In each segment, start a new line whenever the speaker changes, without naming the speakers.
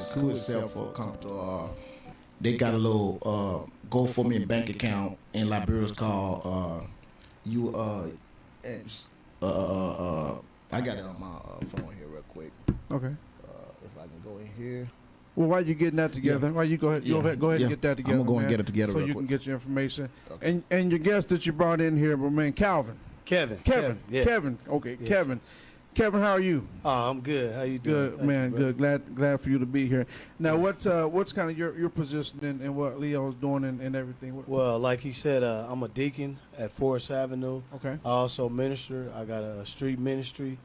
school itself for they got a little GoFundMe bank account in Liberia called you I got it on my phone here real quick.
Okay.
If I can go in here.
Well, while you getting that together, why you go ahead, go ahead and get that together.
I'm gonna go and get it together
so
real
you
quick.
can get your information. Okay. And your guest that you brought in here, my man Calvin.
Kevin. Yeah.
Kevin. Okay,
Yes.
Kevin. Kevin, how are you?
Oh, I'm good. How you doing?
Good, man. Good. Glad for you to be here. Now, what's kind of your position and what Leo's doing and everything?
Well, like he said, I'm a deacon at Forest Avenue.
Okay.
I also minister. I got a street ministry.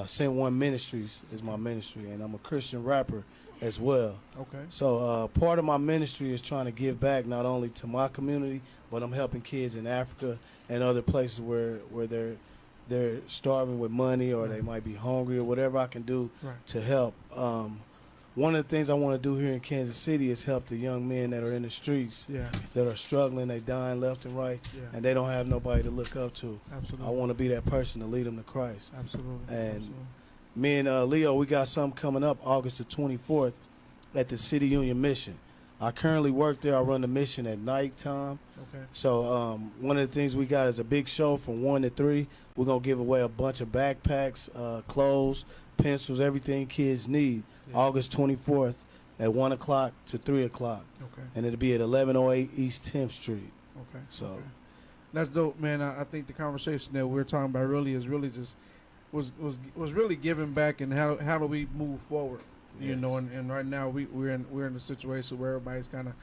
Sent One Ministries is my ministry, and I'm a Christian rapper as well.
Okay.
So part of my ministry is trying to give back not only to my community, but I'm helping kids in Africa and other places where they're starving with money or they might be hungry or whatever I can do to help. One of the things I want to do here in Kansas City is help the young men that are in the streets that are struggling, they dying left and right, and they don't have nobody to look up to.
Absolutely.
I want to be that person to lead them to Christ.
Absolutely.
And me and Leo, we got something coming up August the 24th at the City Union Mission. I currently work there. I run the mission at nighttime.
Okay.
So one of the things we got is a big show from 1 to 3. We're going to give away a bunch of backpacks, clothes, pencils, everything kids need. Yeah. August 24th at 1 o'clock to 3 o'clock. Okay. And it'll be at 1108 East 10th Street.
Okay.
So
that's dope, man. I think the conversation that we're talking about really is really just was really giving back and how do we move forward. You know, and right now we're in a situation where everybody's kind of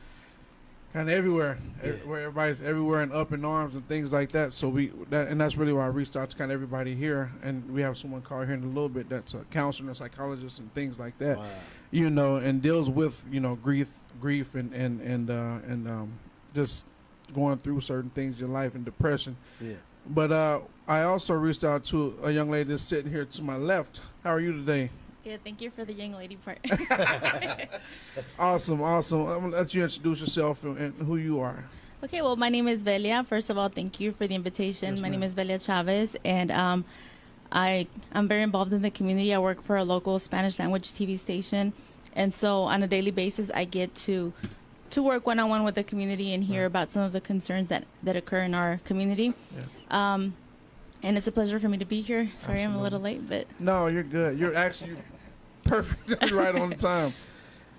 everywhere, where everybody's everywhere and up in arms and things like that. So that's really why I reached out to kind of everybody here, and we have someone called here in a little bit that's a counselor, and psychologist, and things like that. Wow. You know, and deals with grief and just going through certain things in your life and depression. Yeah. But I also reached out to a young lady that's sitting here to my left. How are you today?
Good, thank you for the young lady part.
Awesome. I'm going to let you introduce yourself and who you are.
Okay, well, my name is Velia. First of all, thank you for the invitation.
Yes,
my name is Velia Chavez, and I'm very involved in the community. I work for a local Spanish language TV station, and so on a daily basis, I get to work one-on-one with the community and hear about some of the concerns that occur in our community. Yeah. And it's a pleasure for me to be here. Sorry, Absolutely. I'm a little late, but
no, you're good. You're actually perfect, right on time.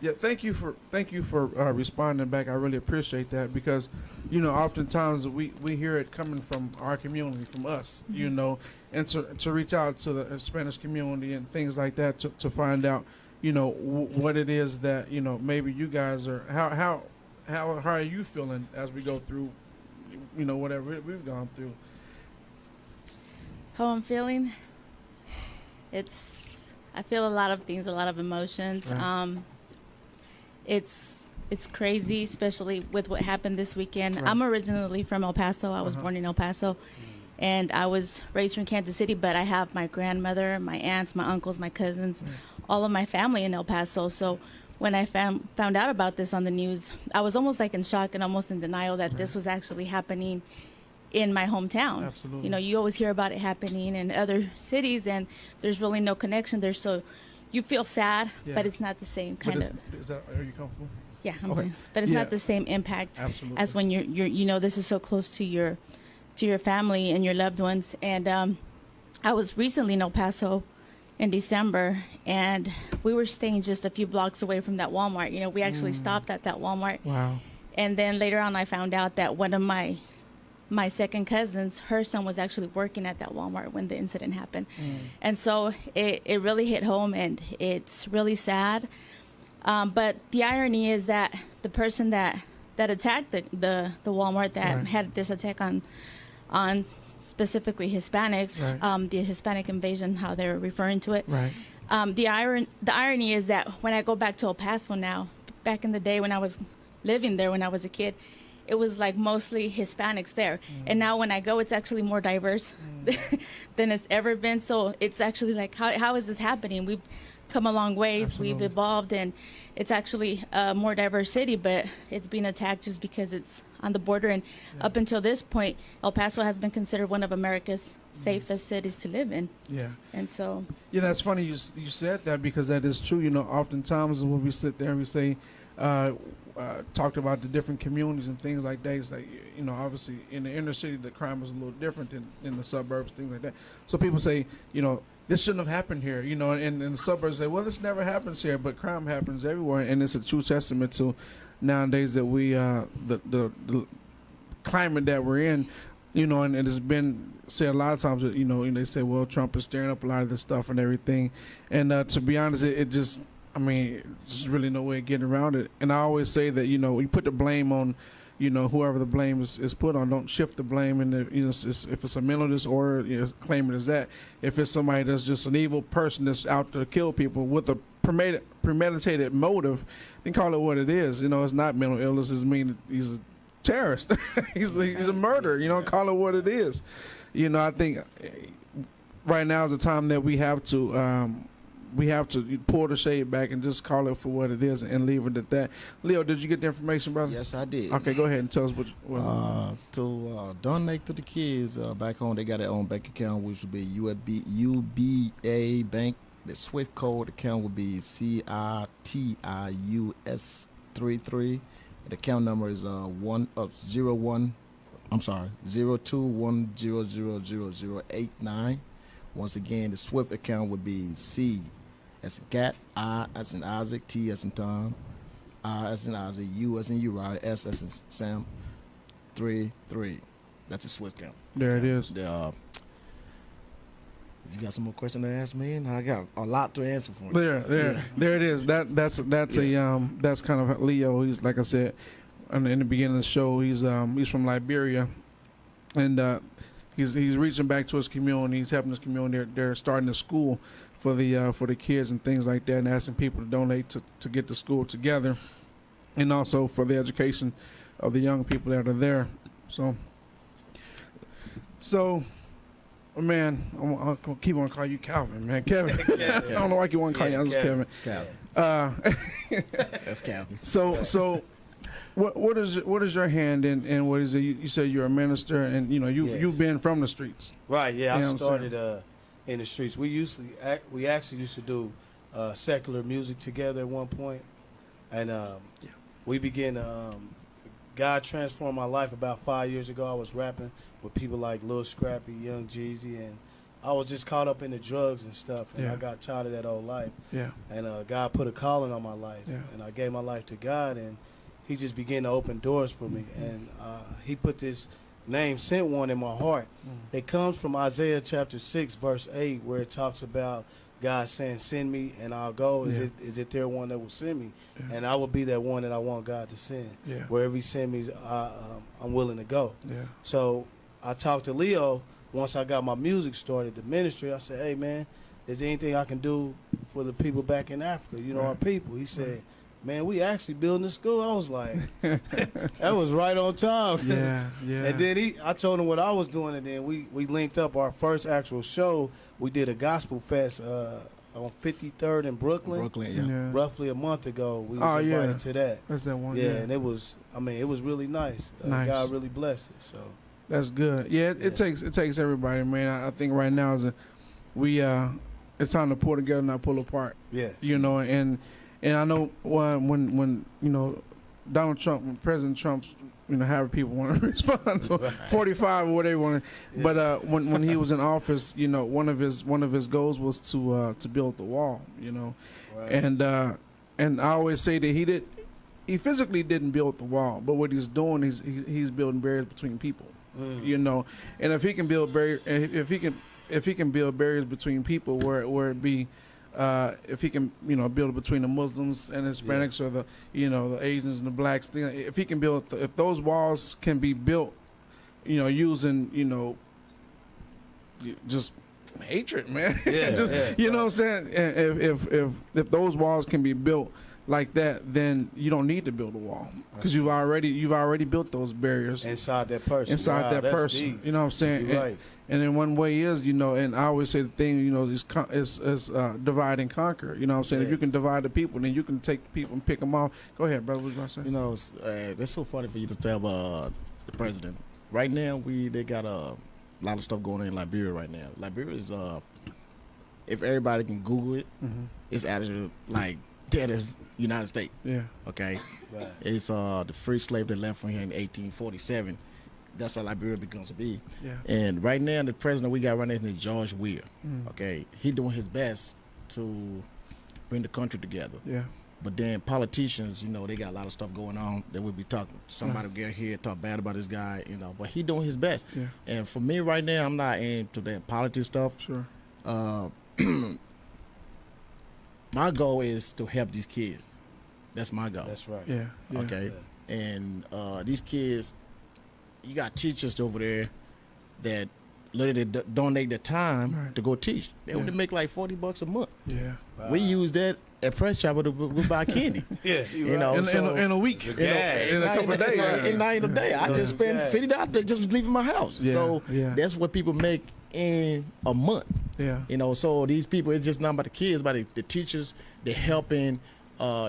Yeah, thank you for responding back. I really appreciate that because, oftentimes we hear it coming from our community, from us, and to reach out to the Spanish community and things like that to find out, what it is that maybe you guys are how are you feeling as we go through, whatever we've gone through.
How I'm feeling? I feel a lot of things, a lot of emotions. Right. It's crazy, especially with what happened this weekend. Right. I'm originally from El Paso. I was born in El Paso, and I was raised from Kansas City, but I have my grandmother, my aunts, my uncles, my cousins, all of my family in El Paso. So when I found out about this on the news, I was almost like in shock and almost in denial that this was actually happening in my hometown.
Absolutely.
You always hear about it happening in other cities, and there's really no connection there. So you feel sad, but it's not the same kind of.
Are you comfortable?
Yeah, I'm okay. But it's not the same impact as when you're this is so close to your family and your loved ones. And I was recently in El Paso in December, and we were staying just a few blocks away from that Walmart. We actually stopped at that Walmart.
Wow.
And then later on, I found out that one of my second cousins, her son was actually working at that Walmart when the incident happened. And so it really hit home, and it's really sad. But the irony is that the person that attacked the Walmart that had this attack on specifically Hispanics, the Hispanic invasion, how they're referring to it.
Right.
The irony is that when I go back to El Paso now, back in the day when I was living there when I was a kid, it was like mostly Hispanics there. And now when I go, it's actually more diverse than it's ever been. So it's actually like, how is this happening? We've come a long ways.
Absolutely.
We've evolved, and it's actually a more diverse city, but it's being attacked just because it's on the border. And up until this point, El Paso has been considered one of America's safest cities to live in.
Yeah.
And so,
Yeah, that's funny you said that, because that is true. You know, oftentimes when we sit there and we say, talked about the different communities and things like that, it's like, you know, obviously in the inner city the crime is a little different than in the suburbs, things like that. So people say, you know, this shouldn't have happened here, you know, and the suburbs say, well, this never happens here, but crime happens everywhere, and it's a true testament to nowadays that we the climate that we're in, you know, and it's been said a lot of times that, you know, and they say, well, Trump is stirring up a lot of this stuff and everything, and to be honest, it just, I mean, there's really no way of getting around it. And I always say that, you know, you put the blame on, you know, whoever the blame is put on. Don't shift the blame. And you know, if it's a mental disorder, you know, claim it as that. If it's somebody that's just an evil person that's out to kill people with a premeditated motive, then call it what it is. You know, it's not mental illness. It means he's a terrorist. he's a murderer. You know, call it what it is. You know, I think right now is the time that we have to pull the shade back and just call it for what it is and leave it at that. Leo, did you get the information, brother?
Yes, I did.
Okay, go ahead and tell us
To donate to the kids back home, they got their own bank account, which would be UBA Bank. The SWIFT code account would be CITIUS33. The account number is 0210000089. Once again, the SWIFT account would be C as in cat, I as in Isaac, T as in Tom, I as in Isaac, U as in Uriah, S as in Sam, 33. That's a SWIFT account.
There it is.
If you got some more questions to ask me, and I got a lot to answer for you.
There it is. That's kind of Leo. He's, like I said in the beginning of the show, he's from Liberia, and he's reaching back to his community. He's helping his community. They're starting a school for the kids and things like that, and asking people to donate to get the school together, and also for the education of the young people that are there. So, man, I'm gonna keep on calling you Calvin, man. Kevin. I don't know why you want to call you. I'm just Kevin.
That's Calvin.
So, what is your hand in, and what is it? You said you're a minister, and you know you've been from the streets.
Right. Yeah,
You know
I
what I'm
started in the streets. We actually used to do secular music together at one point, and we began. God transformed my life about 5 years ago. I was rapping with people like Lil Scrappy, Young Jeezy, and I was just caught up in the drugs and stuff, and I got tired of that old life.
Yeah.
And God put a calling on my life, and I gave my life to God, and He just began to open doors for me, and He put this name, Sent One, in my heart. It comes from Isaiah chapter 6, verse 8, where it talks about God saying, "Send me, and I'll go." Is it there one that will send me? Yeah. And I will be that one that I want God to send. Yeah. Wherever He send me, I'm willing to go. Yeah. So I talked to Leo once I got my music started, the ministry. I said, "Hey, man, is there anything I can do for the people back in Africa? You know, our people." He said, "Man, we actually building a school." I was like, that was right on time.
Yeah.
And then I told him what I was doing, and then we linked up our first actual show. We did a gospel fest on 53rd in Brooklyn. Roughly a month ago. We was invited to that.
That's that one.
Yeah, and it was really nice.
Nice.
God really blessed it. So
that's good. Yeah, it takes everybody, man. I think right now it's time to pull together, not pull apart.
Yes.
You know, and I know when you know Donald Trump, when President Trump's, you know, having people want to respond to 45 or whatever, want. But when he was in office, you know, one of his goals was to build the wall. You know, and I always say that he physically didn't build the wall, but what he's doing is he's building barriers between people. You know, and if he can build if he can build barriers between people, where it be. If he can, you know, build it between the Muslims and Hispanics, or the Asians and the blacks, if he can build, if those walls can be built, you know, using, you know, just hatred, man. You know what I'm saying? If those walls can be built like that, then you don't need to build a wall, because you've already built those barriers
inside that person.
Deep. You know what I'm saying?
Right.
And in one way is, you know, and I always say the thing, you know, is divide and conquer. You know what I'm saying? If you can divide the people, then you can take the people and pick them off. Go ahead, brother. What you gonna say?
You know, that's so funny for you to tell the president. Right now, they got a lot of stuff going on in Liberia right now. Liberia is if everybody can Google it, it's actually like dead as United States.
Yeah.
Okay.
Right.
It's the free slave that left from here in 1847. That's how Liberia becomes to be.
Yeah.
And right now, the president we got right now is named George Weah. Okay, he doing his best to bring the country together.
Yeah.
But then politicians, you know, they got a lot of stuff going on that we'll be talking. Somebody will get here, talk bad about this guy, you know. But he doing his best.
Yeah.
And for me right now, I'm not into that politics stuff.
Sure.
My goal is to help these kids. That's my goal.
That's right.
Yeah. Yeah.
Okay. And these kids, you got teachers over there that literally donate their time
Right.
to go teach. They
Yeah.
only make like $40 a month.
Yeah.
Wow.
We use that at Press Shop to buy candy.
Yeah.
You know,
In a week.
It's a gas.
In a couple of days.
In a day, I just spend
Yeah.
$50 just leaving my house.
Yeah,
So
yeah.
that's what people make in a month.
Yeah.
You know, so these people, it's just not about the kids, but the teachers. They're helping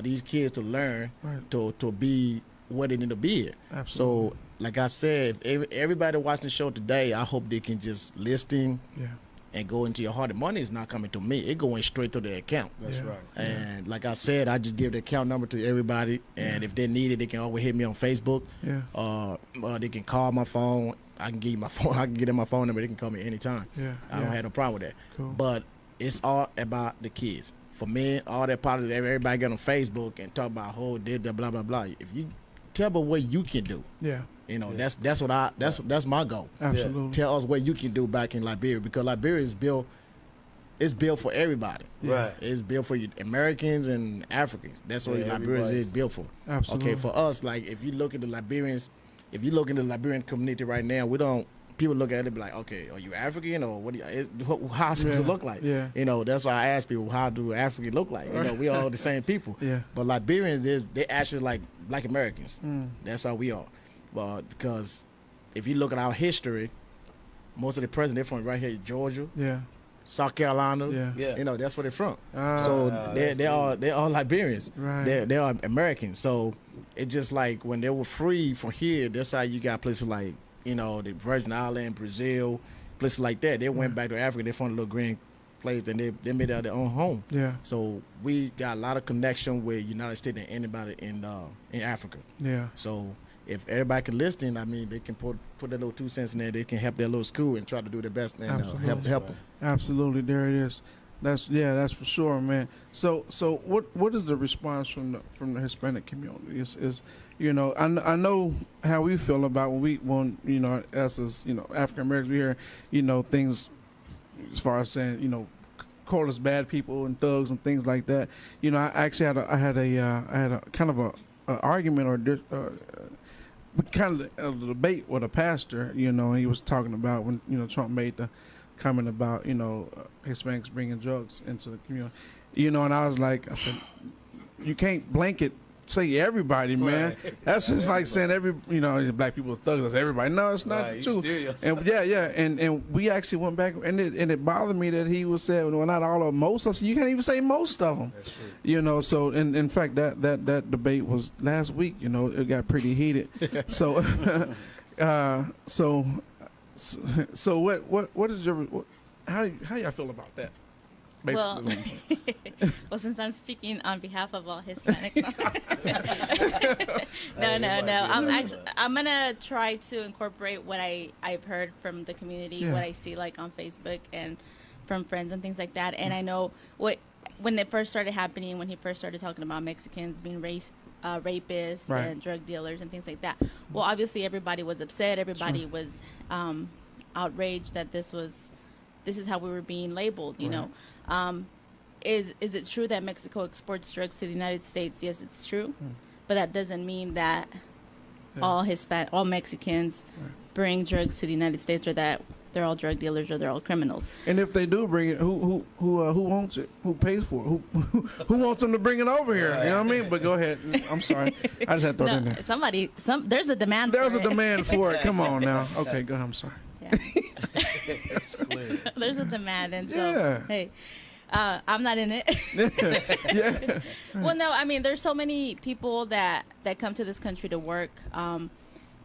these kids to learn
Right.
to be what they need to be.
Absolutely.
So, like I said, if everybody watching the show today, I hope they can just listen
Yeah.
and go into your heart. The money is not coming to me; it going straight to their account.
That's
Yeah.
right.
And like I said, I just give the account number to everybody. And if they need it, they can always hit me on Facebook.
Yeah.
They can call my phone. I can give you my phone. I can get them my phone number. They can call me anytime.
Yeah.
I don't have no problem with that.
Cool.
But it's all about the kids. For me, all that politics, everybody get on Facebook and talk about who did the blah blah blah. If you tell me what you can do,
Yeah.
you know,
Yeah.
that's my goal.
Absolutely.
Tell us what you can do back in Liberia, because Liberia is built. It's built for everybody.
Right.
It's built for you, Americans and Africans. That's what
Yeah,
Liberia is
everybody's-
built for.
Absolutely.
Okay, for us, like if you look at the Liberians, if you look in the Liberian community right now, we don't. People look at it and be like, okay, are you African or what? How it's supposed to
Yeah,
look like?
yeah.
You know, that's why I ask people, how do Africans look like? You know, we all the same people.
Yeah.
But Liberians, they actually like Black Americans.
Mm.
That's how we are. But because if you look at our history, most of the presidents they're from right here, Georgia,
Yeah.
South Carolina.
Yeah.
Yeah.
You know, that's where they're from.
Ah,
So
that's
they're all Liberians.
Right.
They are Americans. So it's just like when they were free from here, that's how you got places like, you know, the Virgin Island, Brazil, places like that. They went back to Africa. They found a little green place, and they made that their own home.
Yeah.
So we got a lot of connection with United States and anybody in Africa.
Yeah.
So if everybody can listen, I mean, they can put their little 2 cents in there. They can help their little school and try to do their best and
Absolutely.
help them.
Absolutely. There it is. That's for sure, man. So what is the response from the Hispanic community? Is you know, I know how we feel about when you know, us as, you know, African Americans, we hear, you know, things as far as saying, you know, call us bad people and thugs and things like that. You know, I actually had a kind of a argument or kind of a debate with a pastor. You know, he was talking about when, you know, Trump made the comment about, you know, Hispanics bringing drugs into the community. You know, and I said, you can't blanket say everybody, man.
Right.
That's just like saying you know, black people are thugs. That's everybody. No, it's not
Right,
true. And and we actually went back, and it bothered me that he was saying, well, not all of them, most. I said, you can't even say most of them.
That's true.
You know, so in fact that debate was last week. You know, it got pretty heated. So, so what is your how y'all feel about that?
Well,
Basically.
well, since I'm speaking on behalf of all Hispanics, no. I'm gonna try to incorporate what I've heard from the community,
Yeah.
what I see like on Facebook and from friends and things like that. And I know when it first started happening, when he first started talking about Mexicans being rapists
Right.
and drug dealers and things like that. Well, obviously everybody was upset. Everybody was outraged that this is how we were being labeled. You know. Is it true that Mexico exports drugs to the United States? Yes, it's true, but that doesn't mean that all Mexicans bring drugs to the United States, or that they're all drug dealers or they're all criminals.
And if they do bring it, who wants it? Who pays for it? Who wants them to bring it over here? You know what I mean? But go ahead. I'm sorry. I just had to throw that in there.
There's a demand.
There's
for
a
it.
demand for it. Come on now. Okay, go ahead. I'm sorry.
Yeah.
That's clear.
There's a demand, and so
Yeah.
hey, I'm not in it.
Yeah.
Well, no, I mean, there's so many people that come to this country to work,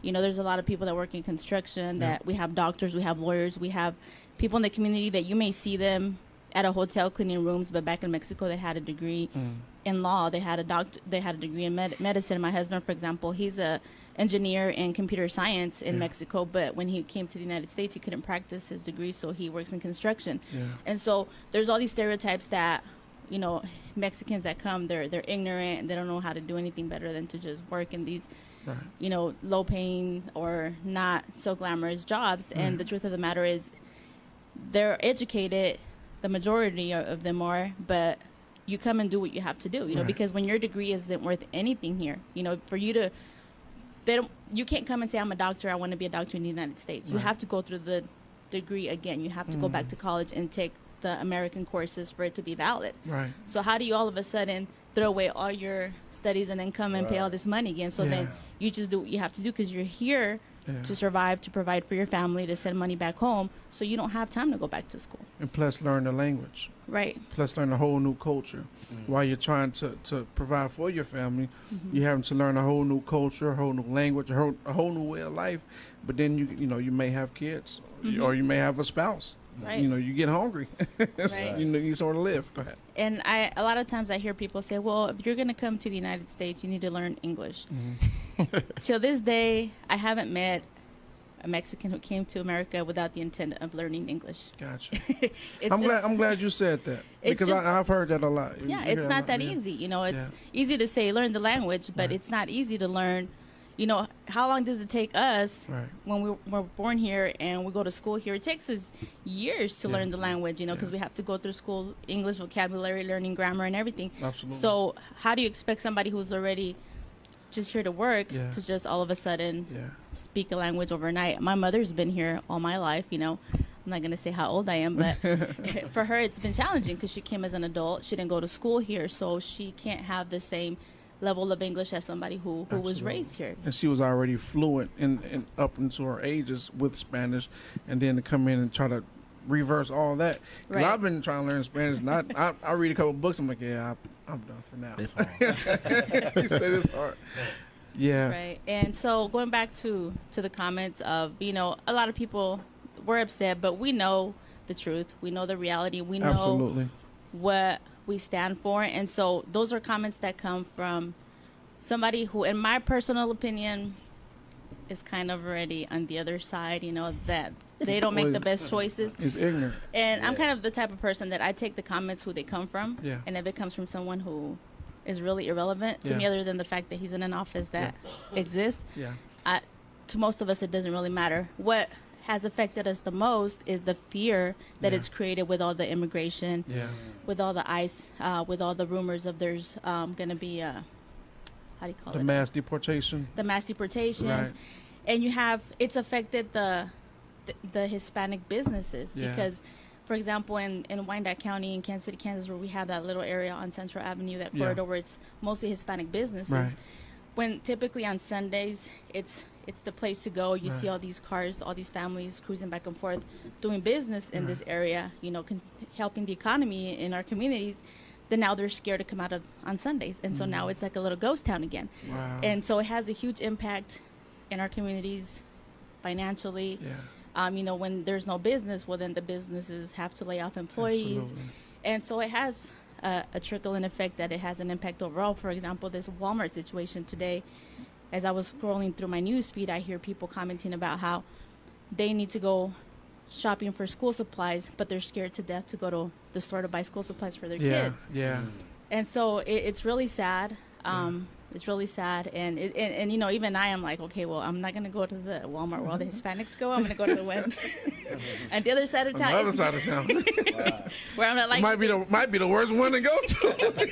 You know, there's a lot of people that work in construction, that we have doctors, we have lawyers, we have people in the community that you may see them at a hotel cleaning rooms, but back in Mexico they had a degree in law, they had a degree in medicine. My husband, for example, he's a engineer in computer science in Mexico, but when he came to the United States, he couldn't practice his degree, so he works in construction. And so there's all these stereotypes that, you know, Mexicans that come, they're ignorant and they don't know how to do anything better than to just work in these you know, low paying or not so glamorous jobs. And the truth of the matter is they're educated, the majority of them are, but you come and do what you have to do, you know, because when your degree isn't worth anything here, you know, for you to, you can't come and say, I'm a doctor, I want to be a doctor in the United States. You have to go through the degree again. You have to go back to college and take the American courses for it to be valid. So how do you all of a sudden throw away all your studies and then come and pay all this money again? So then you just do what you have to do because you're here to survive, to provide for your family, to send money back home, so you don't have time to go back to school.
And plus learn the language. Plus learn a whole new culture. While you're trying to provide for your family, you're having to learn a whole new culture, a whole new language, a whole new way of life. But then you know, you may have kids or you may have a spouse. You know, you get hungry. You know, you sort of live. Go ahead. And
a lot of times I hear people say, well, if you're going to come to the United States, you need to learn English. Till this day, I haven't met a Mexican who came to America without the intent of learning English.
Gotcha. I'm glad you said that, because I've heard that a lot.
Yeah, it's not that easy. You know, it's easy to say learn the language, but it's not easy to learn. You know, how long does it take us when we're born here and we go to school here? It takes us years to learn the language, you know, because we have to go through school, English vocabulary, learning grammar and everything.
Absolutely.
So how do you expect somebody who's already just here to work to just all of a sudden speak a language overnight? My mother's been here all my life, you know. I'm not going to say how old I am, but for her it's been challenging because she came as an adult. She didn't go to school here, so she can't have the same level of English as somebody who was raised here.
And she was already fluent in up into her ages with Spanish, and then to come in and try to reverse all that. Because I've been trying to learn Spanish, and I read a couple books, I'm like, yeah, I'm done for now.
It's hard.
You said it's hard. Yeah.
Right. And so going back to the comments of, you know, a lot of people were upset, but we know the truth. We know the reality. We know what we stand for. And so those are comments that come from somebody who, in my personal opinion, is kind of already on the other side, you know, that they don't make the best choices.
He's ignorant.
And I'm kind of the type of person that I take the comments who they come from. And if it comes from someone who is really irrelevant to me, other than the fact that he's in an office that exists, to most of us it doesn't really matter. What has affected us the most is the fear that it's created with all the immigration, with all the ICE, with all the rumors of there's going to be how do you call it?
The mass deportation.
The mass deportations. And it's affected the Hispanic businesses because, for example, in Wyandotte County, in Kansas City, Kansas, where we have that little area on Central Avenue, that corridor where it's mostly Hispanic businesses, when typically on Sundays, it's the place to go. You see all these cars, all these families cruising back and forth, doing business in this area, you know, helping the economy in our communities. Then now they're scared to come out on Sundays. And so now it's like a little ghost town again. And so it has a huge impact in our communities financially. You know, when there's no business, well, then the businesses have to lay off employees.
Absolutely.
And so it has a trickle-in effect that it has an impact overall. For example, this Walmart situation today, as I was scrolling through my news feed, I hear people commenting about how they need to go shopping for school supplies, but they're scared to death to go to the store to buy school supplies for their kids. And so it's really sad. It's really sad. And you know, even I am like, okay, well, I'm not going to go to the Walmart where all the Hispanics go. I'm going to go to the one on the other side of town.
On the other side of town.
Where I'm not like...
Might be the worst one to go to.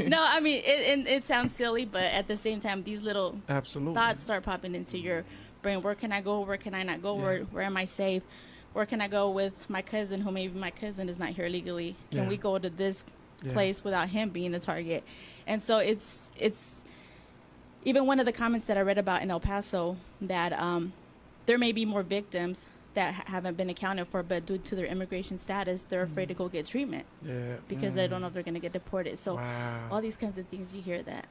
No, I mean, it sounds silly, but at the same time, these little thoughts start popping into your brain. Where can I go? Where can I not go? Where am I safe? Where can I go with my cousin, who maybe my cousin is not here legally? Can we go to this place without him being the target? And so it's even one of the comments that I read about in El Paso, that there may be more victims that haven't been accounted for, but due to their immigration status, they're afraid to go get treatment because they don't know if they're going to get deported. So all these kinds of things, you hear that.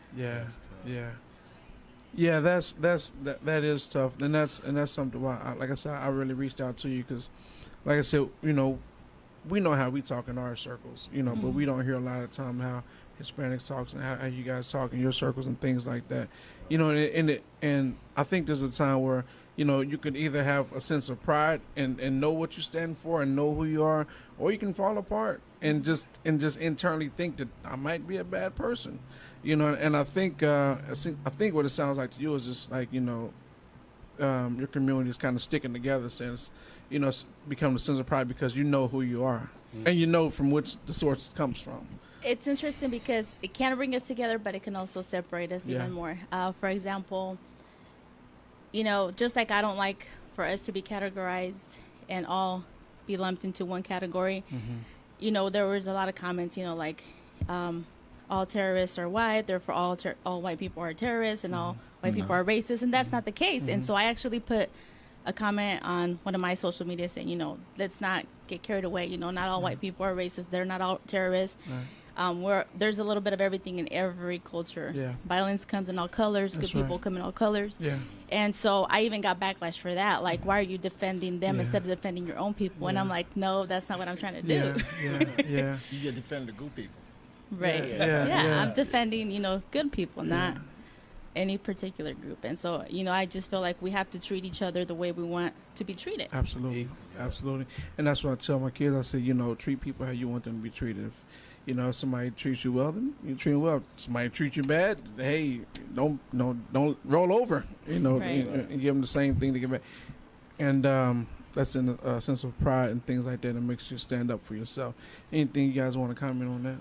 Yeah, that is tough, and that's something why, like I said, I really reached out to you because, like I said, we know how we talk in our circles, but we don't hear a lot of time how Hispanics talks and how you guys talk in your circles and things like that, and I think there's a time where you can either have a sense of pride and know what you stand for and know who you are, or you can fall apart and just internally think that I might be a bad person, and I think what it sounds like to you is just like your community is kind of sticking together since it's become a sense of pride because you know who you are and you know from which the source comes from.
It's interesting because it can bring us together, but it can also separate us even more. For example, just like I don't like for us to be categorized and all be lumped into one category. There was a lot of comments, like all terrorists are white, therefore all white people are terrorists and all white people are racist, and that's not the case. And so I actually put a comment on one of my social media saying, let's not get carried away. Not all white people are racist. They're not all terrorists. There's a little bit of everything in every culture. Violence comes in all colors. Good people come in all colors. And so I even got backlash for that. Like, why are you defending them instead of defending your own people? And I'm like, no, that's not what I'm trying to do.
You get defend the good people.
Right. I'm defending, good people, not any particular group. And so, I just feel like we have to treat each other the way we want to be treated.
Absolutely. And that's what I tell my kids. I say, treat people how you want them to be treated. If somebody treats you well, then you treat them well. Somebody treats you bad, hey, don't roll over, and give them the same thing to give back. And that's in a sense of pride and things like that. It makes you stand up for yourself. Anything you guys want to comment on that?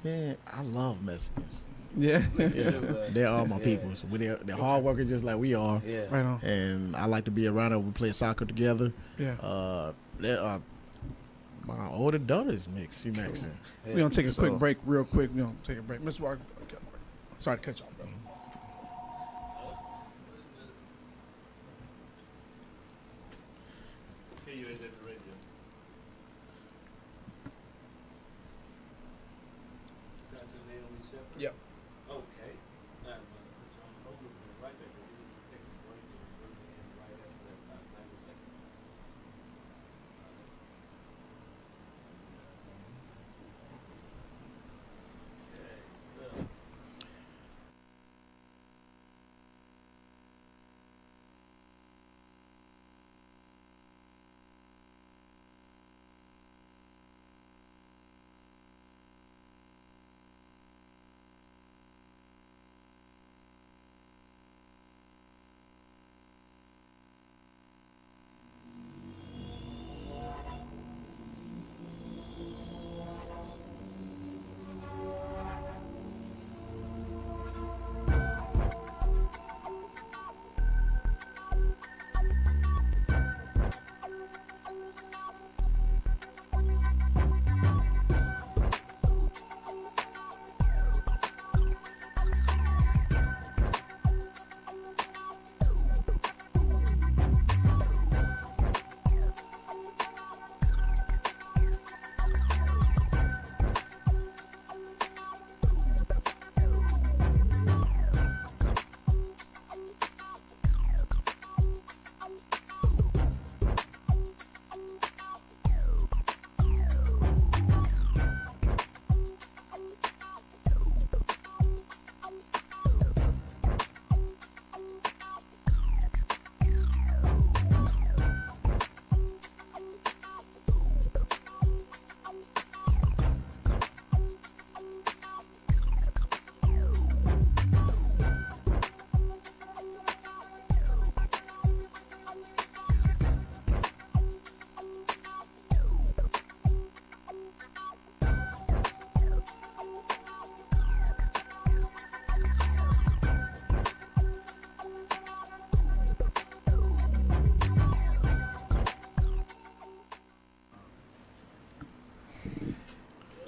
Man, I love Mexicans.
Yeah.
They're all my people. So they're hard workers just like we are.
Yeah.
Right on.
And I like to be around them. We play soccer together.
Yeah.
My older daughter is mixed. She's Mexican.
We're going to take a quick break real quick. We're going to take a break. Mr. Walker, sorry to cut you off, brother.
KUAW Radio.
Yep.
Okay. I'm going to put you on hold. We'll be right back. We're going to take a break and we'll bring you in right after that, about 90 seconds. Okay, so.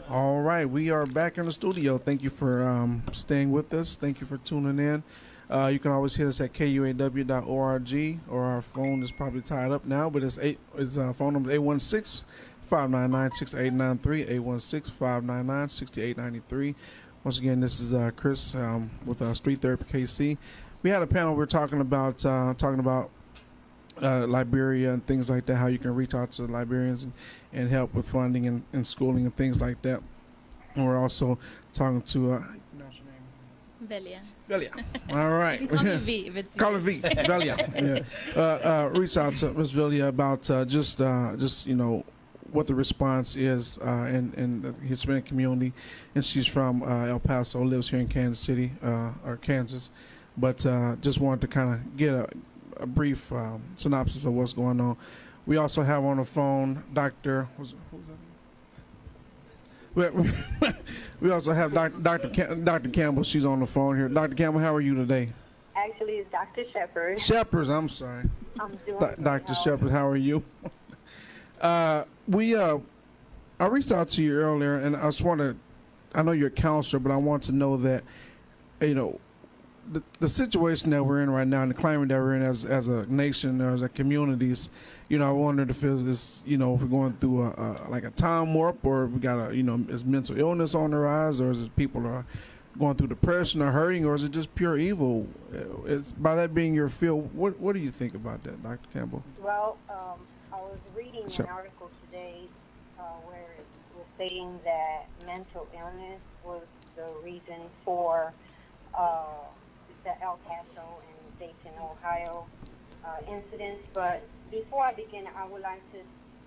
All right, we are back in the studio. Thank you for staying with us. Thank you for tuning in. You can always hit us at KUAW.org, or our phone is probably tied up now, but it's phone number 816-599-6893, 816-599-6893. Once again, this is Chris with Street Therapy KC. we had a panel. We were talking about Liberia and things like that. How you can reach out to Liberians and help with funding and schooling and things like that. And we're also talking to. You pronounce your name?
Velia.
Velia. All right.
You can call me V if it's
Call it V. Velia. Yeah. Reach out to Ms. Velia about just what the response is in the Hispanic community, and she's from El Paso, lives here in Kansas City or Kansas, but just wanted to kind of get a brief synopsis of what's going on. We also have on the phone Dr. We also have Dr. Campbell. She's on the phone here. Dr. Campbell, how are you today?
Actually, it's Dr. Shepard.
Shepard, I'm sorry.
I'm doing
Dr. Shepard, how are you? I reached out to you earlier, and I know you're a counselor, but I want to know that, the situation that we're in right now and the climate that we're in as a nation or as a communities, I wondered if if we're going through a time warp, or we got is mental illness on the rise, or is it people are going through depression or hurting, or is it just pure evil? It's, by that being your field, what do you think about that, Dr. Campbell?
Well, I was reading
Sure.
an article today where it was stating that mental illness was the reason for the El Paso and Dayton, Ohio incidents. But before I begin, I would like to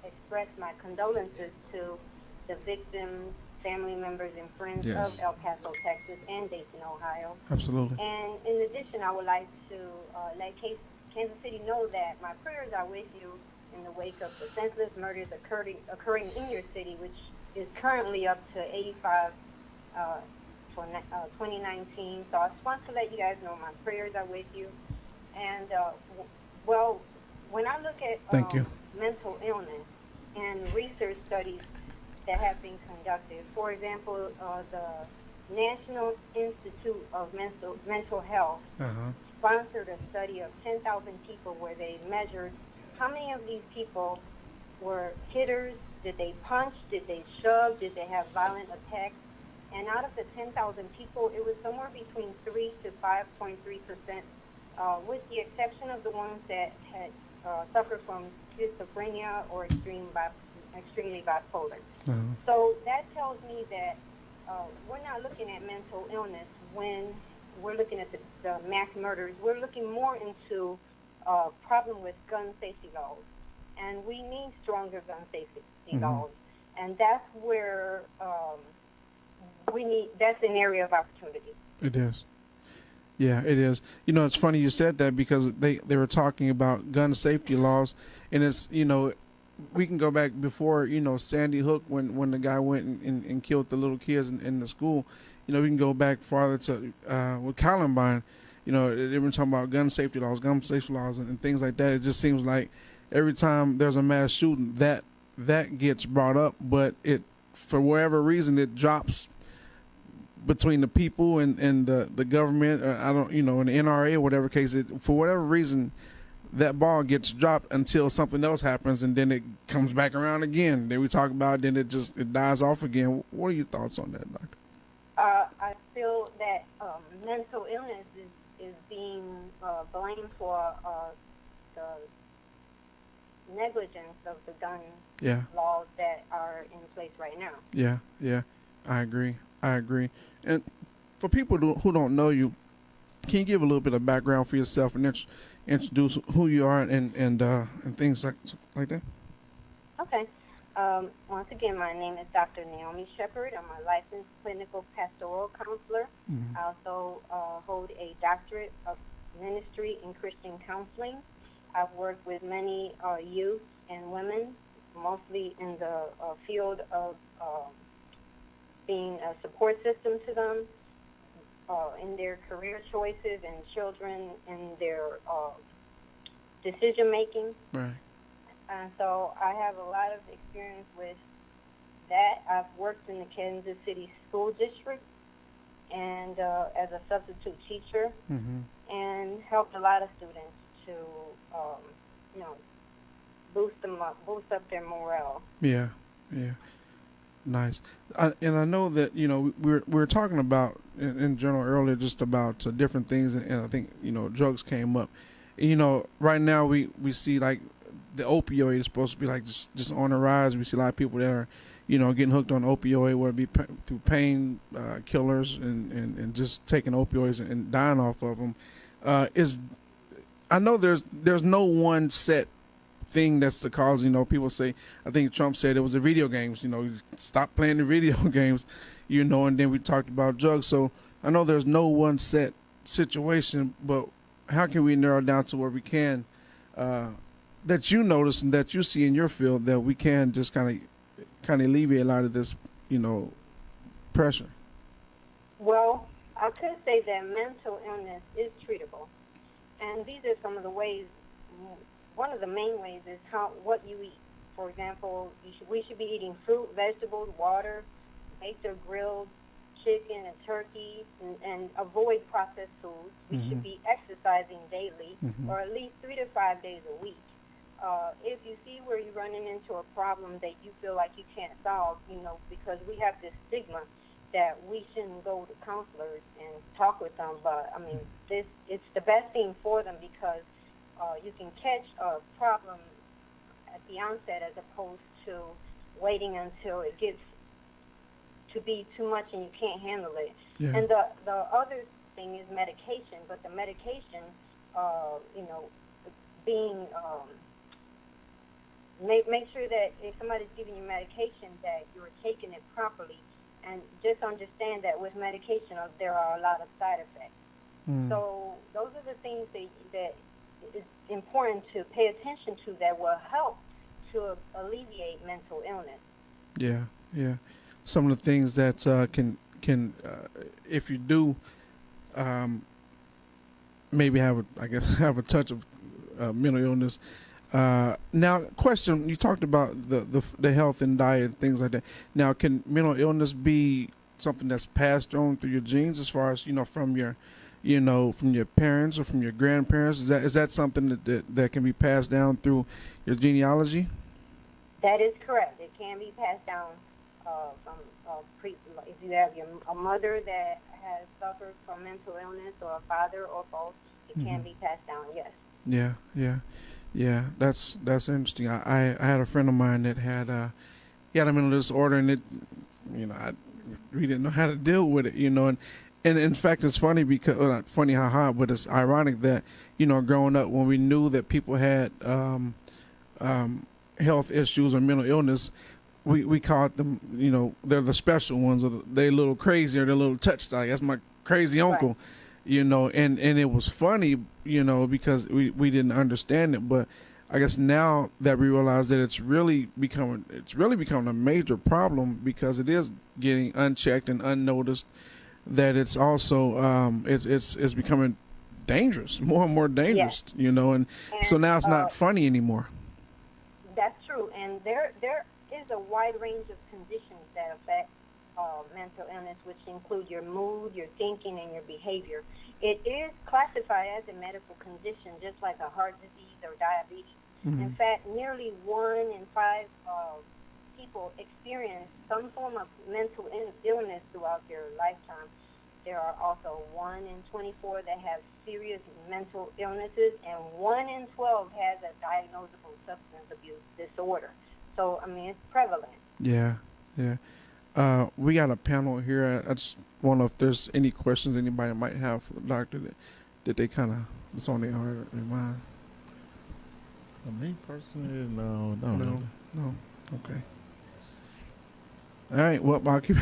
express my condolences to the victims, family members, and friends
Yes.
of El Paso, Texas, and Dayton, Ohio.
Absolutely.
And in addition, I would like to let Kansas City know that my prayers are with you in the wake of the senseless murders occurring in your city, which is currently up to 85 for 2019. So I just want to let you guys know my prayers are with you. And, well, when I look at
Thank you.
mental illness and research studies that have been conducted, for example, the National Institute of Mental Health
Uh-huh.
sponsored a study of 10,000 people where they measured how many of these people were hitters, did they punch, did they shove, did they have violent attacks. And out of the 10,000 people, it was somewhere between 3 to 5.3%, with the exception of the ones that had suffered from schizophrenia or extremely bipolar.
Uh-huh.
So that tells me that we're not looking at mental illness when we're looking at the mass murders. We're looking more into problem with gun safety laws, and we need stronger gun safety laws, and that's where that's an area of opportunity.
It is. Yeah, it is. It's funny you said that, because they were talking about gun safety laws, and it's, we can go back before, Sandy Hook, when the guy went and killed the little kids in the school. We can go back farther to with Columbine. They were talking about gun safety laws, and things like that. It just seems like every time there's a mass shooting, that gets brought up, but it, for whatever reason, it drops between the people and the government, or I don't, in the NRA or whatever case, for whatever reason, that ball gets dropped until something else happens, and then it comes back around again. Then we talk about it, then it dies off again. What are your thoughts on that, Doctor?
I feel that mental illness is being blamed for the negligence of the gun laws that are in place right now.
Yeah, I agree. And for people who don't know you, can you give a little bit of background for yourself and introduce who you are and things like that?
Okay. Once again, my name is Dr. Naomi Shepard. I'm a licensed clinical pastoral counselor.
Mm-hmm.
I also hold a doctorate of ministry in Christian counseling. I've worked with many youth and women, mostly in the field of being a support system to them in their career choices, and children in their decision making.
Right.
And so I have a lot of experience with that. I've worked in the Kansas City School District and as a substitute teacher, and helped a lot of students to, boost up their morale.
Yeah. Nice. And I know that we were talking about in general earlier just about different things, and I think drugs came up. Right now we see like the opioid is supposed to be like just on the rise. We see a lot of people that are getting hooked on opioid, whether it be through pain killers and just taking opioids and dying off of them. Is I know there's no one set thing that's the cause. People say, I think Trump said it was the video games. Stop playing the video games. And then we talked about drugs. So I know there's no one set situation, but how can we narrow down to where we can that you notice and that you see in your field that we can just kind of alleviate a lot of this pressure?
Well, I could say that mental illness is treatable, and these are some of the ways. One of the main ways is what you eat. For example, we should be eating fruit, vegetables, water, baked or grilled chicken and turkey, and avoid processed foods. We should be exercising daily, or at least 3 to 5 days a week. If you see where you're running into a problem that you feel like you can't solve, because we have this stigma that we shouldn't go to counselors and talk with them, but I mean, it's the best thing for them because you can catch a problem at the onset as opposed to waiting until it gets to be too much and you can't handle it. Yeah. And the other thing is medication, but the medication, being make sure that if somebody's giving you medication that you're taking it properly, and just understand that with medication there are a lot of side effects. So those are the things that is important to pay attention to that will help to alleviate mental illness.
Yeah. Some of the things that can if you do maybe have a touch of mental illness. Now, question: you talked about the health and diet and things like that. Now, can mental illness be something that's passed on through your genes, as far as from your parents or from your grandparents? Is that something that can be passed down through your genealogy?
That is correct. It can be passed down from if you have a mother that has suffered from mental illness, or a father, or both. It can be passed down. Yes.
Yeah. That's interesting. I had a friend of mine that had a mental disorder, and it we didn't know how to deal with it, and in fact it's funny because not funny haha, but it's ironic that growing up when we knew that people had health issues or mental illness, we called them they're the special ones, or they're a little crazy, or they're a little touched. Like, that's my crazy uncle. Right. And it was funny, because we didn't understand it, but I guess now that we realize that it's really becoming a major problem, because it is getting unchecked and unnoticed, that it's also it's becoming dangerous, more and more dangerous, and so now it's not funny anymore.
That's true, and there is a wide range of conditions that affect mental illness, which include your mood, your thinking, and your behavior. It is classified as a medical condition, just like a heart disease or diabetes. In fact, nearly 1 in 5 people experience some form of mental illness throughout their lifetime. There are also 1 in 24 that have serious mental illnesses, and 1 in 12 has a diagnosable substance abuse disorder. So, I mean, it's prevalent.
Yeah. We got a panel here. I just wonder if there's any questions anybody might have for the doctor that they kind of, it's on their heart or mind.
Me personally, no.
Okay. All right. Well, I'll keep.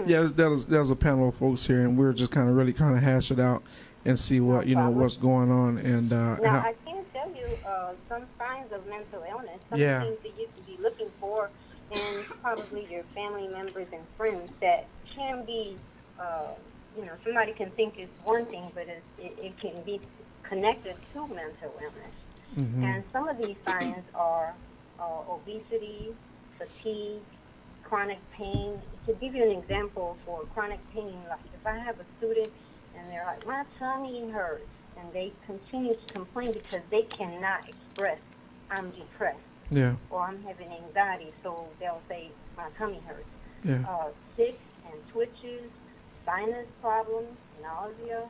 Yeah, there's a panel of folks here, and we're just kind of hash it out and see what what's going on. And
now I can tell you some signs of mental illness. Some things that you could be looking for, and probably your family members and friends that can be, somebody can think it's one thing, but it can be connected to mental illness. And some of these signs are obesity, fatigue, chronic pain. To give you an example for chronic pain, like if I have a student and they're like, my tummy hurts, and they continue to complain because they cannot express, I'm depressed.
Yeah.
or I'm having anxiety, so they'll say my tummy hurts.
Yeah.
Tics and twitches, sinus problems, nausea,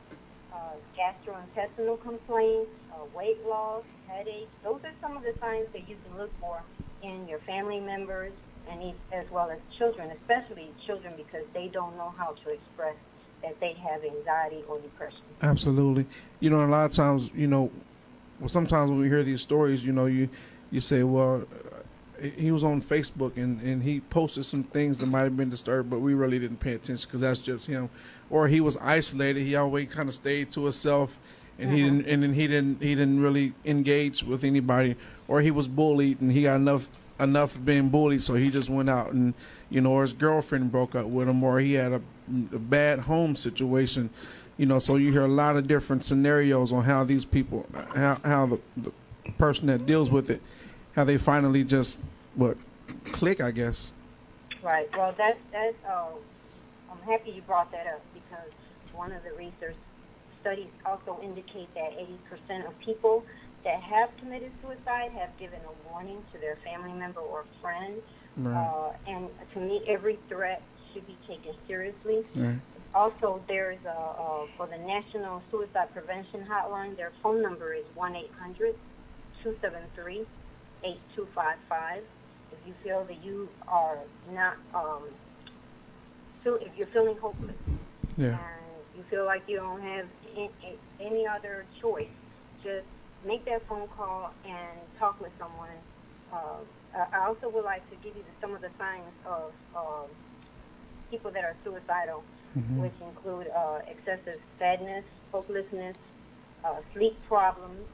gastrointestinal complaints, weight loss, headaches. Those are some of the signs that you can look for in your family members and as well as children, especially children, because they don't know how to express that they have anxiety or depression.
Absolutely. You know, a lot of times, you know, well, sometimes when we hear these stories, you know, you say, well, he was on Facebook and he posted some things that might have been disturbed, but we really didn't pay attention because that's just him. Or he was isolated. He always kind of stayed to himself, and he didn't really engage with anybody. Or he was bullied and he got enough of being bullied, so he just went out and, you know, or his girlfriend broke up with him, or he had a bad home situation. You know, so you hear a lot of different scenarios on how these people, how the person that deals with it, how they finally just click, I guess.
Right. Well, I'm happy you brought that up because one of the research studies also indicate that 80% of people that have committed suicide have given a warning to their family member or friend.
Right.
And to me, every threat should be taken seriously.
Right.
Also, there's for the National Suicide Prevention Hotline, their phone number is 1-800-273-8255. If you feel that you are not, if you're feeling hopeless,
Yeah.
and you feel like you don't have any other choice, just make that phone call and talk with someone. I also would like to give you some of the signs of people that are suicidal, which include excessive sadness, hopelessness, sleep problems,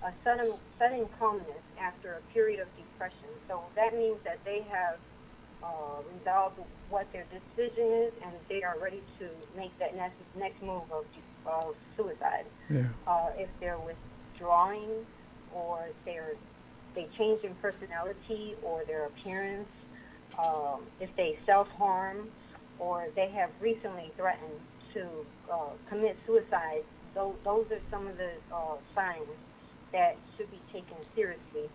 a sudden calmness after a period of depression. So that means that they have resolved what their decision is, and they are ready to make that next move of suicide.
Yeah.
If they're withdrawing, or they change in personality or their appearance, if they self-harm, or they have recently threatened to commit suicide, those are some of the signs that should be taken seriously.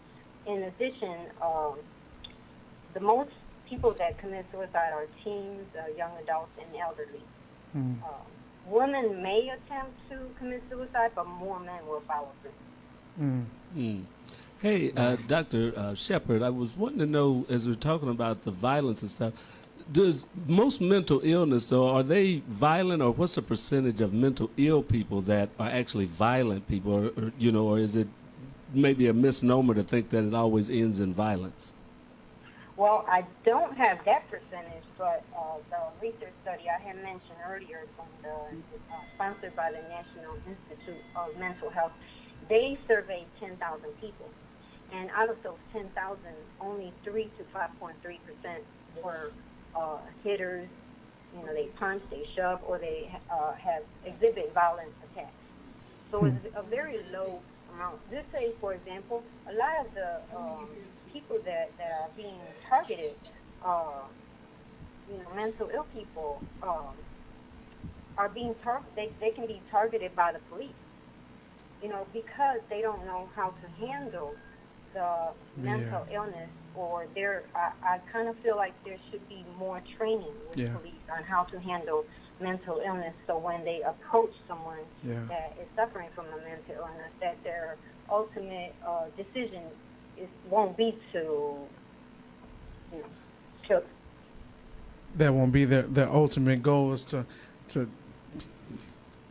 In addition, the most people that commit suicide are teens, young adults, and elderly. Women may attempt to commit suicide, but more men will follow through.
Hey, Dr. Shepard, I was wanting to know, as we're talking about the violence and stuff, does most mental illness, though, are they violent, or what's the percentage of mental ill people that are actually violent people, or is it maybe a misnomer to think that it always ends in violence?
Well, I don't have that percentage, but the research study I had mentioned earlier from sponsored by the National Institute of Mental Health, they surveyed 10,000 people. And out of those 10,000, only 3 to 5.3% were hitters. You know, they punch, they shove, or they have exhibit violent attacks. So it's a very low amount. Just say, for example, a lot of the people that are being targeted, mental ill people, are being targeted. They can be targeted by the police, because they don't know how to handle the mental illness, or I kind of feel like there should be more training with police on how to handle mental illness, so when they approach someone that is suffering from a mental illness, that their ultimate decision won't be to, kill them.
That won't be their ultimate goal, is to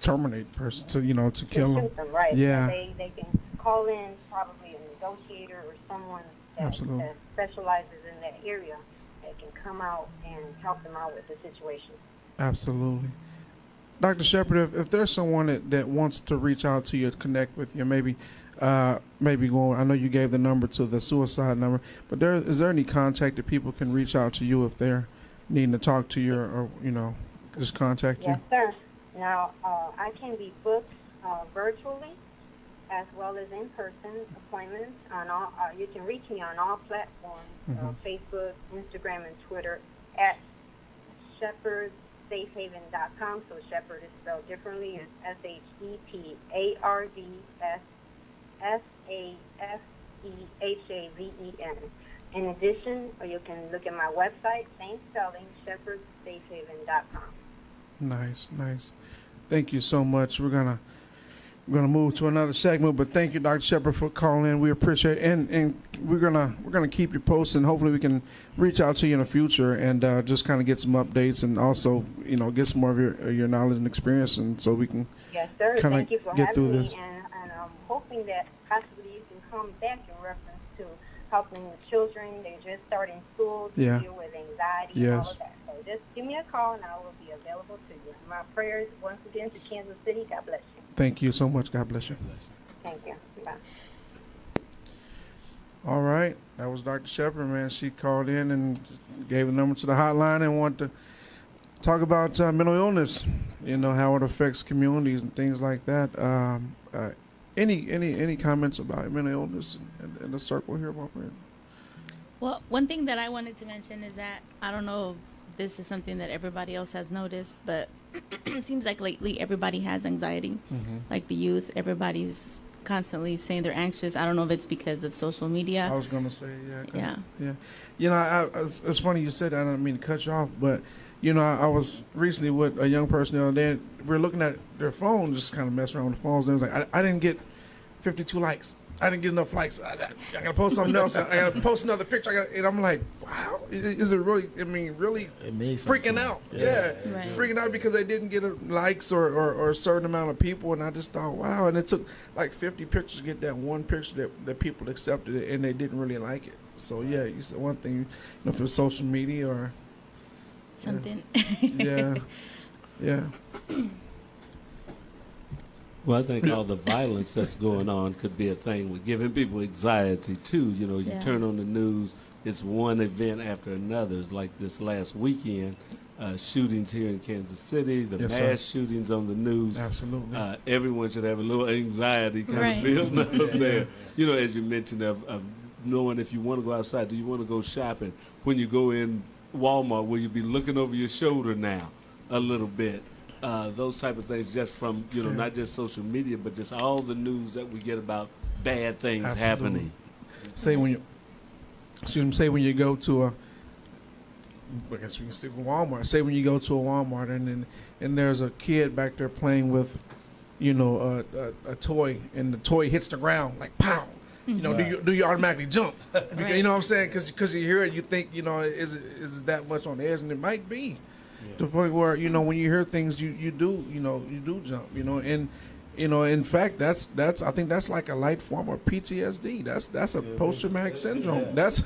terminate the person, to kill them.
Right.
Yeah.
They can call in probably a negotiator or someone that specializes in that area that can come out and help them out with the situation.
Absolutely. Dr. Shepard, if there's someone that wants to reach out to you, connect with you, maybe go, I know you gave the number to the suicide number, but is there any contact that people can reach out to you if they're needing to talk to you, or just contact you?
Yes, sir. Now, I can be booked virtually as well as in-person appointments. You can reach me on all platforms, Facebook, Instagram, and Twitter at ShepardSafehaven.com. So Shepard is spelled differently. It's SHEPHAVEN. In addition, or you can look at my website, same spelling, shepherdsafehaven.com.
Nice. Thank you so much. We're gonna move to another segment, but thank you, Dr. Shepard, for calling in. We appreciate it, and we're gonna keep you posted. And hopefully, we can reach out to you in the future and just kind of get some updates, and also get some more of your knowledge and experience, and so we can
Yes, sir.
kinda
Thank you for
get through
having me,
this.
and I'm hoping that possibly you can come back in reference to helping the children. They're just starting school to
Yeah.
deal with anxiety and
Yes.
all of that. So just give me a call, and I will be available to you. My prayers once again to Kansas City. God bless you.
Thank you so much. God bless you.
Thank you. Bye.
All right, that was Dr. Shepard, man. She called in and gave a number to the hotline and wanted to talk about mental illness, how it affects communities and things like that. Any comments about mental illness in the circle here, Bob?
Well, one thing that I wanted to mention is that I don't know if this is something that everybody else has noticed, but it seems like lately everybody has anxiety. Like the youth, everybody's constantly saying they're anxious. I don't know if it's because of social media.
I was gonna say, yeah.
Yeah.
It's funny you said that. I don't mean to cut you off, but I was recently with a young person the other day. We were looking at their phone, just kind of messing around with the phones. And it was like, I didn't get 52 likes. I didn't get enough likes. I gotta post something else. I gotta post another picture. And I'm like, wow, is it really? I mean, really
It means
freaking
something.
out.
Yeah.
Right.
Freaking out because they didn't get likes or a certain amount of people. And I just thought, wow. And it took like 50 pictures to get that one picture that people accepted it and they didn't really like it. So yeah, you said one thing, for social media or
Something.
yeah.
Well, I think all the violence that's going on could be a thing with giving people anxiety too. You
Yeah.
turn on the news, it's one event after another. It's like this last weekend, shootings here in Kansas City, the
Yes,
mass
sir.
shootings on the news.
Absolutely.
Everyone should have a little anxiety kind
Right.
of building up there. As you mentioned of knowing if you want to go outside, do you want to go shopping? When you go in Walmart, will you be looking over your shoulder now a little bit? Those type of things, just from not just social media, but just all the news that we get about bad things
Absolutely.
happening.
Say when you go to I guess we can stick with Walmart. Say when you go to a Walmart and there's a kid back there playing with, a toy, and the toy hits the ground like pow. Do you automatically jump? Because,
Right.
You know what I'm saying? Because you hear it, you think is it that much on the edge, and it might be. To the point where when you hear things, you do jump, and in fact that's I think that's like a light form of PTSD. That's a post traumatic syndrome.
Yeah.
That's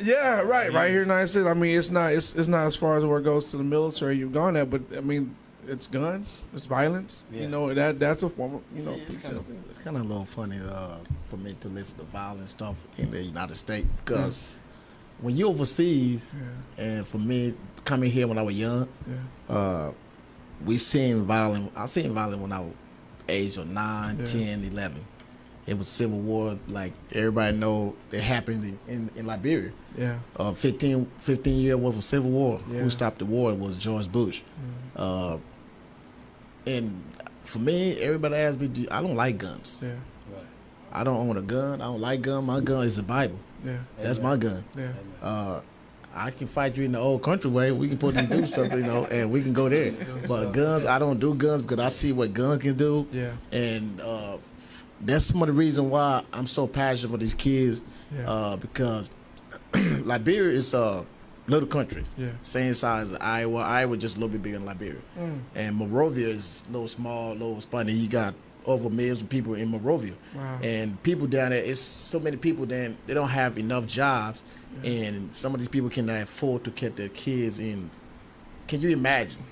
yeah, right here in the United States. I mean, it's not as far as where it goes to the military. You've gone there, but I mean, it's guns, it's violence.
Yeah.
That's a form of
It's
PTSD.
kind of a little funny for me to listen to violent stuff in the United States because when you're overseas, and for me coming here when I was young, we seen violent. I seen violent when I was age of 9, 10, 11. It was Civil War, like everybody know it happened in Liberia.
Yeah.
15 year worth of Civil War.
Yeah.
Who stopped the war was George Bush. And for me, everybody asks me, I don't like guns.
Yeah.
Right.
I don't own a gun. I don't like gun. My gun is the Bible.
Yeah.
That's my gun.
Yeah.
I can fight you in the old country way. We can put these do stuff, and we can go there. But guns, I don't do guns because I see what guns can do.
Yeah.
And that's some of the reason why I'm so passionate for these kids.
Yeah.
Because Liberia is a little country.
Yeah.
Same size as Iowa. Iowa just a little bit bigger than Liberia. And Monrovia is a little small, little funny. You got over millions of people in Monrovia.
Wow.
And people down there, it's so many people then they don't have enough jobs. And some of these people cannot afford to get their kids in. Can you imagine?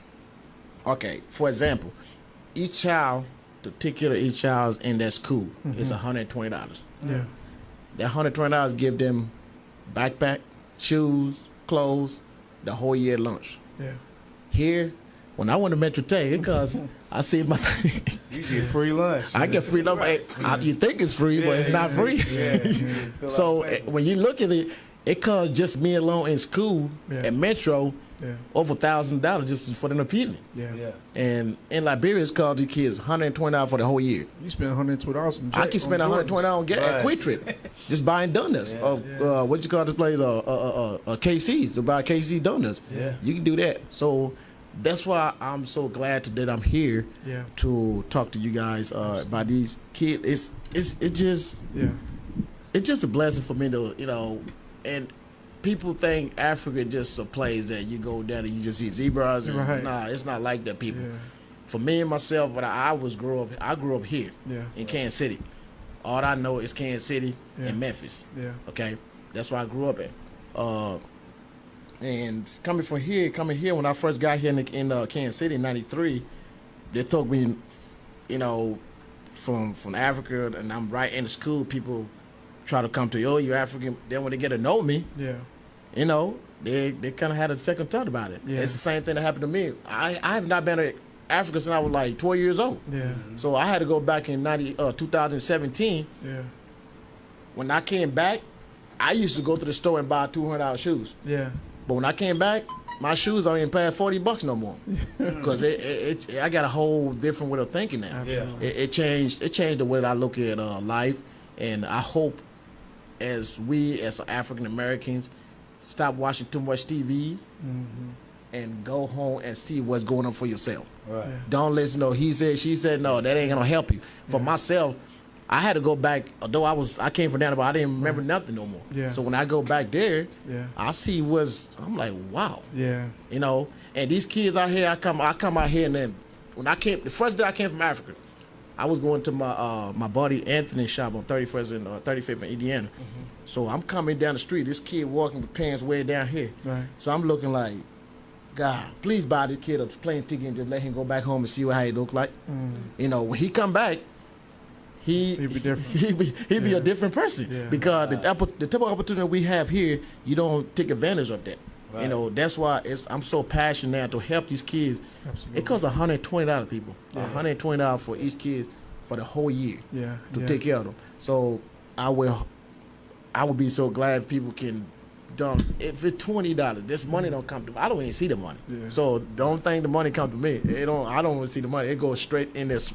Okay, for example, each child, the ticket of each child's in that school is $120.
Yeah.
That $120 give them backpack, shoes, clothes, the whole year lunch.
Yeah.
Here, when I went to Metro Tech, because I see my
You get free lunch.
I get free lunch. You think it's free, but it's not free.
Fill out
So
the paper.
when you look at it, it costs just me alone in school
Yeah.
at Metro
Yeah.
over $1,000 just for them to feed me.
Yeah.
Yeah.
And in Liberia, it's called these kids $120 for the whole year.
You spend $120 on
I can spend $120 on get a
Right.
quick trip, just buying donuts.
Yeah.
What you call this place? KC's to buy KC donuts.
Yeah.
You can do that. So that's why I'm so glad that I'm here
Yeah.
to talk to you guys about these kids. It's just
Yeah.
it's just a blessing for me to and people think Africa just a place that you go down and you just see zebras. And,
Right.
Nah, it's not like that, people.
Yeah.
For me and myself, when I grew up here
Yeah.
in Kansas City. All I know is Kansas City
Yeah.
and Memphis.
Yeah.
Okay, that's where I grew up at. And coming here, when I first got here in Kansas City in '93, they took me, from Africa, and I'm right in the school. People try to come to you're African. Then when they get to know me,
Yeah.
they kind of had a second thought about it.
Yeah.
It's the same thing that happened to me. I have not been to Africa since I was like 12 years old.
Yeah.
So I had to go back in 2017.
Yeah.
When I came back, I used to go to the store and buy $200 shoes.
Yeah.
But when I came back, my shoes aren't even paying $40 no more. Because I got a whole different way of thinking now.
Absolutely.
It changed the way that I look at life, and I hope as African Americans stop watching too much TV and go home and see what's going on for yourself.
Right.
Don't listen to he said, she said, no, that ain't gonna help you. For myself, I had to go back, although I came from down there, but I didn't remember nothing no more.
Yeah.
So when I go back there,
Yeah.
I see I'm like, wow.
Yeah.
And these kids out here, I come out here, and then when the first day I came from Africa, I was going to my buddy Anthony's shop on 31st and 35th in Indiana. So I'm coming down the street, this kid walking with pants way down here.
Right.
So I'm looking like, God, please buy this kid a plane ticket and just let him go back home and see how he look like. When he come back,
He'd be different.
He'd be a different person.
Yeah.
Because the type of opportunity we have here, you don't take advantage of that.
Right.
That's why I'm so passionate now to help these kids.
Absolutely.
It costs $120, people. $120 for each kid for the whole year
Yeah.
to
Yeah.
take care of them. So I would be so glad if people can if it's $20, this money don't come to me. I don't even see the money.
Yeah.
So don't think the money come to me. I don't even see the money. It goes straight in this.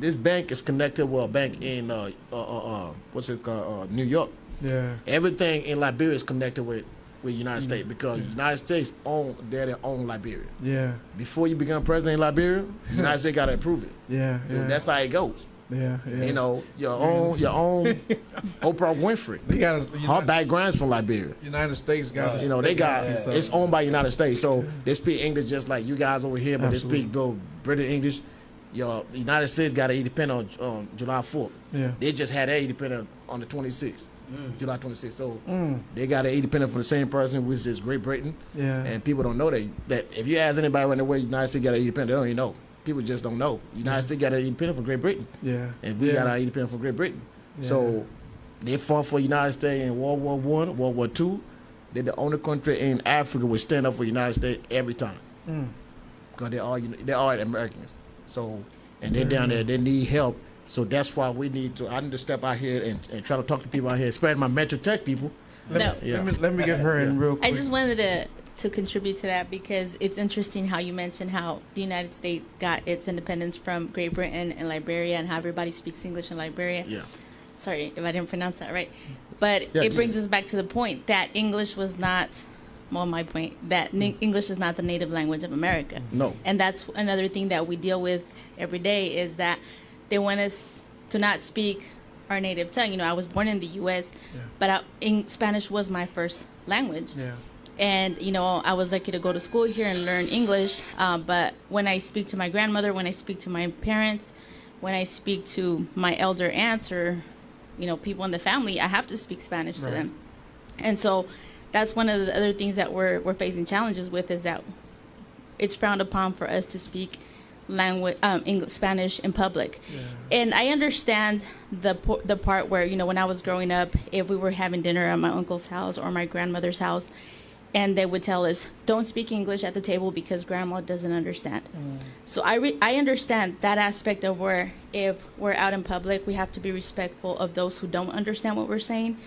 This bank is connected with a bank in what's it called? New York.
Yeah.
Everything in Liberia is connected with United States because United States own Liberia.
Yeah.
Before you become president in Liberia, United States gotta approve it.
Yeah.
So
Yeah.
that's how it goes.
Yeah. Yeah.
Your own Oprah Winfrey.
They got
Her background's from Liberia.
United States got.
They got
Yeah.
it's owned by United States, so they speak English just like you guys over here, but
Absolutely.
they speak though British English. Your United States got an independence on July 4th.
Yeah.
They just had their independence on the 26th, July 26th. So they got an independence from the same person, which is Great Britain.
Yeah.
And people don't know that if you ask anybody around the world, United States got an independence, they don't even know. People just don't know. United States got an independence from Great Britain,
Yeah.
and we got our independence from Great Britain.
Yeah.
So they fought for United States in World War I, World War II. They're the only country in Africa would stand up for United States every time. Because they're all Americans. So, and they're down there, they need help. So that's why we need to, I need to step out here and try to talk to people out here, especially my Metro Tech people.
No.
Yeah.
Let me get her in real quick.
I just wanted to contribute to that because it's interesting how you mentioned how the United States got its independence from Great Britain and Liberia and how everybody speaks English in Liberia.
Yeah.
Sorry if I didn't pronounce that right. But
Yeah,
it brings us back to the point that English was not, my point, that English is not the native language of America.
No.
And that's another thing that we deal with every day is that they want us to not speak our native tongue. I was born in the U.S., but Spanish was my first language.
Yeah.
And, I was lucky to go to school here and learn English. But when I speak to my grandmother, when I speak to my parents, when I speak to my elder aunts or, people in the family, I have to speak Spanish to them. And so that's one of the other things that we're facing challenges with is that it's frowned upon for us to speak English, Spanish in public. And I understand the part where, when I was growing up, if we were having dinner at my uncle's house or my grandmother's house, and they would tell us, don't speak English at the table because grandma doesn't understand. So I understand that aspect of where if we're out in public, we have to be respectful of those who don't understand what we're saying.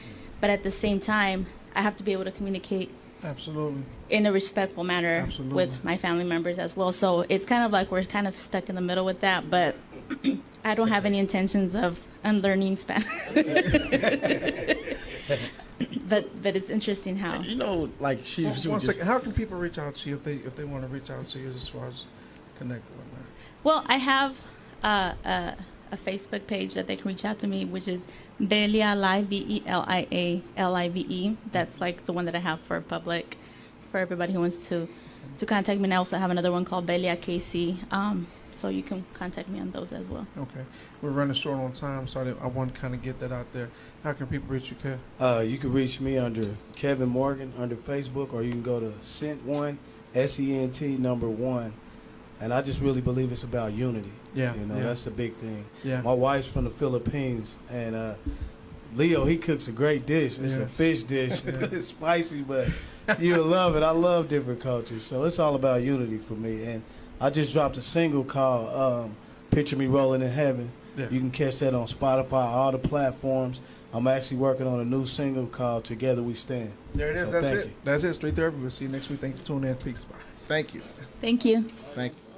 But at the same time, I have to be able to communicate
Absolutely.
in a respectful manner
Absolutely.
with my family members as well. So it's kind of like we're kind of stuck in the middle with that, but I don't have any intentions of unlearning Spanish. but it's interesting how.
You know, like she
One
was
second.
just,
How can people reach out to you if they want to reach out to you as far as connect with whatnot?
Well, I have a Facebook page that they can reach out to me, which is Belia Live, BELIALIVE. That's like the one that I have for public, for everybody who wants to contact me. And I also have another one called Belia KC. So you can contact me on those as well.
Okay. We're running short on time, so I want to kind of get that out there. How can people reach you, Kev?
You can reach me under Kevin Morgan under Facebook, or you can go to Sent1, SENT1. And I just really believe it's about unity.
Yeah.
You know,
yeah.
that's the big thing.
Yeah.
My wife's from the Philippines, and Leo, he cooks a great dish. It's
Yeah.
a fish dish. It's spicy, but you'll love it. I love different cultures. So it's all about unity for me. And I just dropped a single called Picture Me Rolling in Heaven.
Yeah.
You can catch that on Spotify, all the platforms. I'm actually working on a new single called Together We Stand.
There it is.
So
That's
thank
it.
you.
That's it. Street Therapy. We'll see you next week. Thanks for tuning in. Peace. Bye.
thank you.
Thank you.
Thank you.